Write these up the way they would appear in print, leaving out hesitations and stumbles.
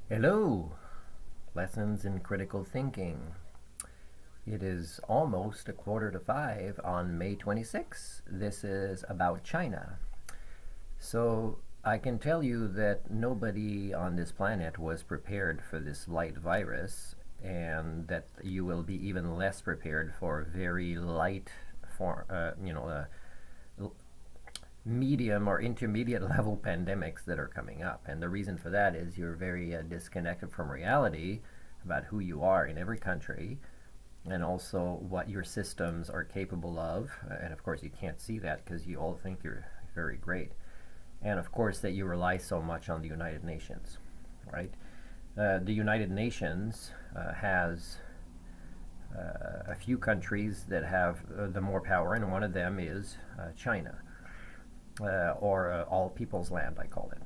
Hello, lessons in critical thinking. It is almost a quarter to five on May 26th. This is about China. So I can tell you that nobody on this planet was prepared for this light virus, and that you will be even less prepared for very light, for medium or intermediate level pandemics that are coming up. And the reason for that is you're very disconnected from reality about who you are in every country, and also what your systems are capable of. And of course, you can't see that because you all think you're very great. And of course, that you rely so much on the United Nations, right? The United Nations has a few countries that have the more power, and one of them is China, or all people's land, I call it,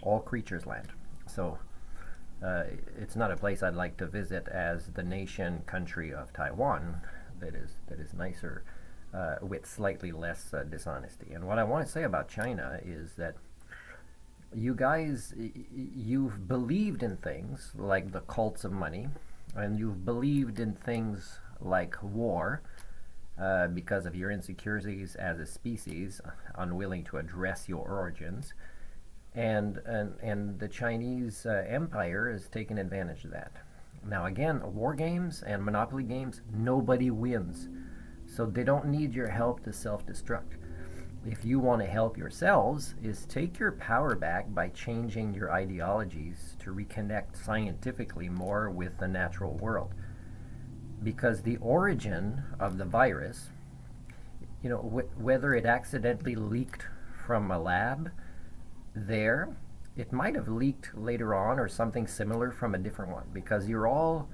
all creatures' land. So it's not a place I'd like to visit as the nation country of Taiwan. That is nicer, with slightly less dishonesty. And what I want to say about China is that you guys, you've believed in things like the cults of money, and you've believed in things like war, because of your insecurities as a species, unwilling to address your origins. And the Chinese empire has taken advantage of that. Now, again, war games and monopoly games, nobody wins. So they don't need your help to self destruct. If you want to help yourselves, is take your power back by changing your ideologies to reconnect scientifically more with the natural world. Because the origin of the virus, whether it accidentally leaked from a lab there, it might have leaked later on or something similar from a different one, because you're all,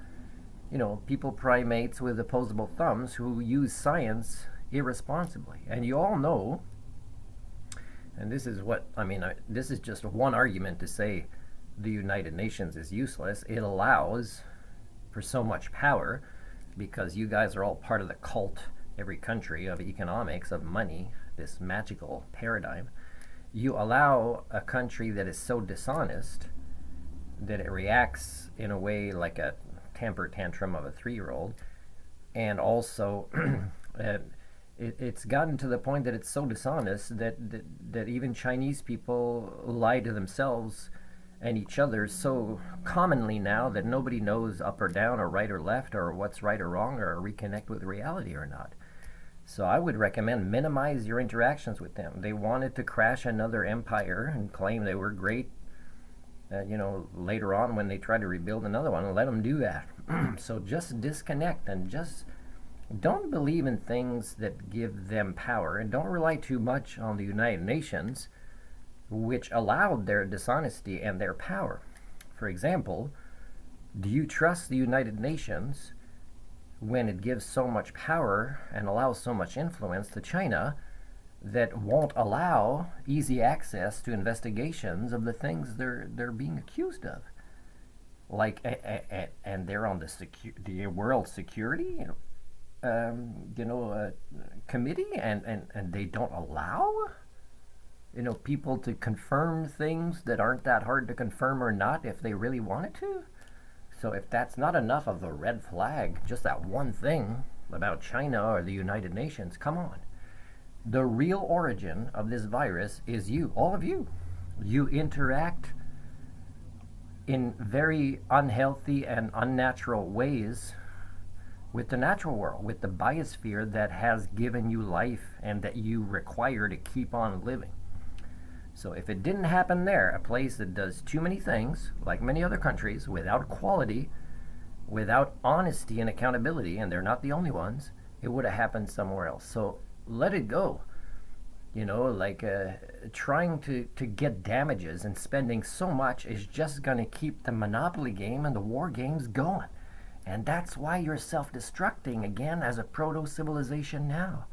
people primates with opposable thumbs who use science irresponsibly. And you all know, and this is what I mean, this is just one argument to say the United Nations is useless. It allows for so much power because you guys are all part of the cult, every country, of economics, of money, this magical paradigm. You allow a country that is so dishonest that it reacts in a way like a temper tantrum of a 3-year-old, and also it's gotten to the point that it's so dishonest that even Chinese people lie to themselves and each other so commonly now that nobody knows up or down or right or left or what's right or wrong or reconnect with reality or not. So I would recommend minimize your interactions with them. They wanted to crash another empire and claim they were great. Later on when they try to rebuild another one, let them do that. So just disconnect and just don't believe in things that give them power, and don't rely too much on the United Nations, which allowed their dishonesty and their power. For example, do you trust the United Nations when it gives so much power and allows so much influence to China that won't allow easy access to investigations of the things they're being accused of? Like, and they're on the World Security, committee, and they don't allow people to confirm things that aren't that hard to confirm or not if they really wanted to. So if that's not enough of a red flag, just that one thing about China or the United Nations, come on. The real origin of this virus is you, all of you. You interact in very unhealthy and unnatural ways with the natural world, with the biosphere that has given you life and that you require to keep on living. So if it didn't happen there, a place that does too many things, like many other countries, without quality, without honesty and accountability, and they're not the only ones, it would have happened somewhere else. So let it go. Trying to get damages and spending so much is just going to keep the monopoly game and the war games going. And that's why you're self-destructing again as a proto-civilization now.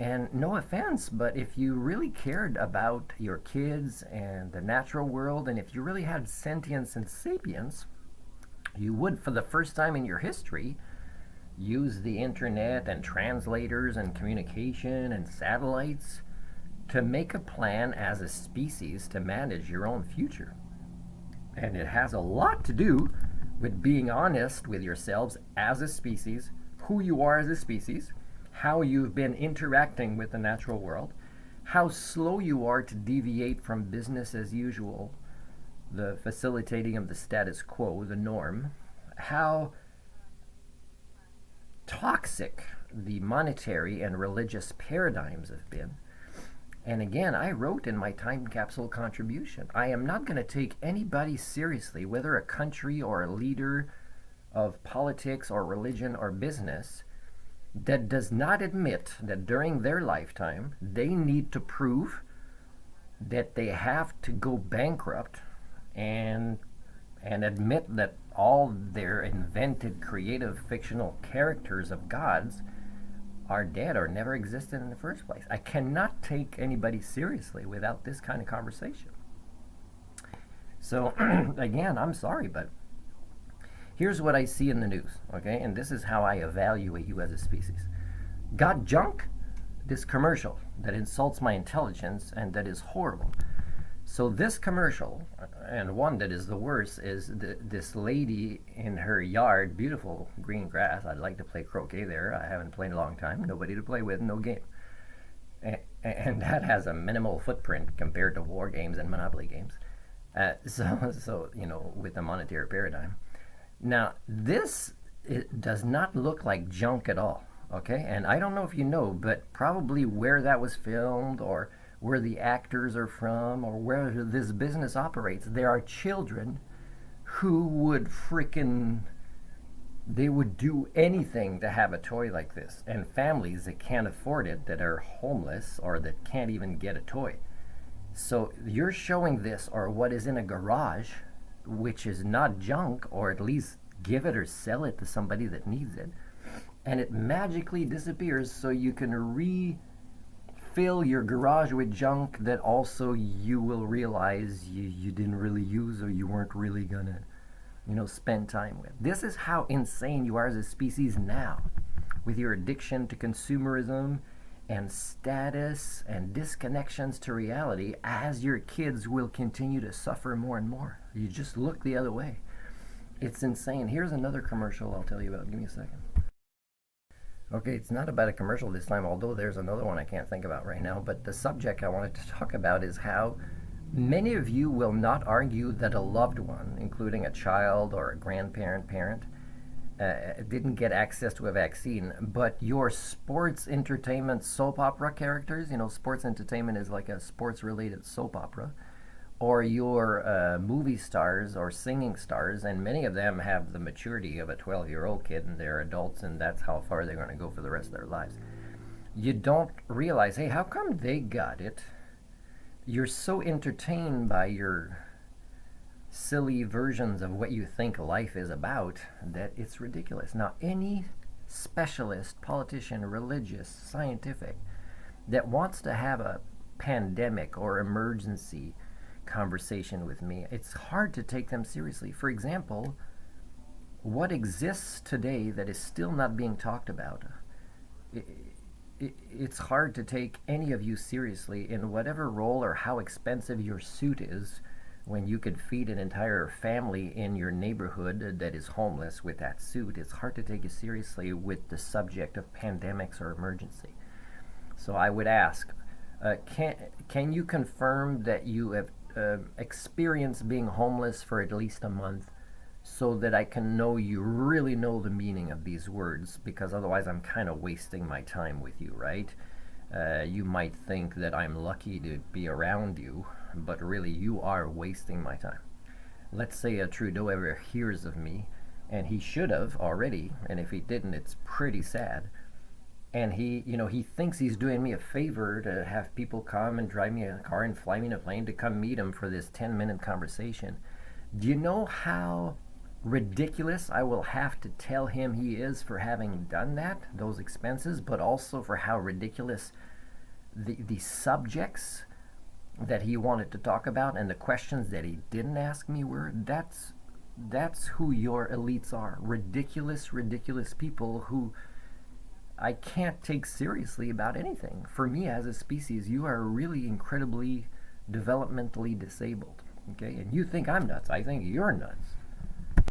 And no offense, but if you really cared about your kids and the natural world, and if you really had sentience and sapience, you would, for the first time in your history, use the internet and translators and communication and satellites to make a plan as a species to manage your own future. And it has a lot to do with being honest with yourselves as a species, who you are as a species, how you've been interacting with the natural world, how slow you are to deviate from business as usual, the facilitating of the status quo, the norm, how toxic the monetary and religious paradigms have been. And again, I wrote in my time capsule contribution, I am not going to take anybody seriously, whether a country or a leader of politics or religion or business, that does not admit that during their lifetime they need to prove that they have to go bankrupt and admit that all their invented creative fictional characters of gods are dead or never existed in the first place. I cannot take anybody seriously without this kind of conversation. So again, I'm sorry, but here's what I see in the news, okay? And this is how I evaluate you as a species. Got junk? This commercial that insults my intelligence and that is horrible. So this commercial, and one that is the worst, is this lady in her yard, beautiful green grass. I'd like to play croquet there. I haven't played in a long time. Nobody to play with, no game. And that has a minimal footprint compared to war games and Monopoly games. So with the monetary paradigm. Now, this does not look like junk at all, okay? And I don't know if you know, but probably where that was filmed or where the actors are from or where this business operates, there are children who would they would do anything to have a toy like this, and families that can't afford it, that are homeless or that can't even get a toy. So you're showing this or what is in a garage, which is not junk, or at least give it or sell it to somebody that needs it, and it magically disappears so you can refill your garage with junk that also you will realize you didn't really use or you weren't really gonna spend time with. This is how insane you are as a species now, with your addiction to consumerism and status and disconnections to reality, as your kids will continue to suffer more and more. You just look the other way. It's insane. Here's another commercial I'll tell you about. Give me a second. Okay, it's not about a commercial this time, although there's another one I can't think about right now. But the subject I wanted to talk about is how many of you will not argue that a loved one, including a child or a grandparent, parent, didn't get access to a vaccine, but your sports entertainment soap opera characters, sports entertainment is like a sports related soap opera, or your movie stars or singing stars, and many of them have the maturity of a 12-year-old kid and they're adults, and that's how far they're going to go for the rest of their lives. You don't realize, hey, how come they got it? You're so entertained by your silly versions of what you think life is about that it's ridiculous. Now, any specialist, politician, religious, scientific, that wants to have a pandemic or emergency conversation with me, it's hard to take them seriously. For example, what exists today that is still not being talked about? It's hard to take any of you seriously in whatever role or how expensive your suit is when you could feed an entire family in your neighborhood that is homeless with that suit. It's hard to take you seriously with the subject of pandemics or emergency. So I would ask, can you confirm that you have experienced being homeless for at least a month, so that I can know you really know the meaning of these words? Because otherwise I'm kind of wasting my time with you, right? You might think that I'm lucky to be around you, but really you are wasting my time. Let's say Trudeau ever hears of me, and he should have already, and if he didn't, it's pretty sad. And he thinks he's doing me a favor to have people come and drive me a car and fly me in a plane to come meet him for this 10-minute conversation. Do you know how ridiculous I will have to tell him he is for having done that, those expenses, but also for how ridiculous the subjects that he wanted to talk about and the questions that he didn't ask me were? That's who your elites are. Ridiculous people who I can't take seriously about anything. For me as a species, you are really incredibly developmentally disabled. Okay, and you think I'm nuts. I think you're nuts.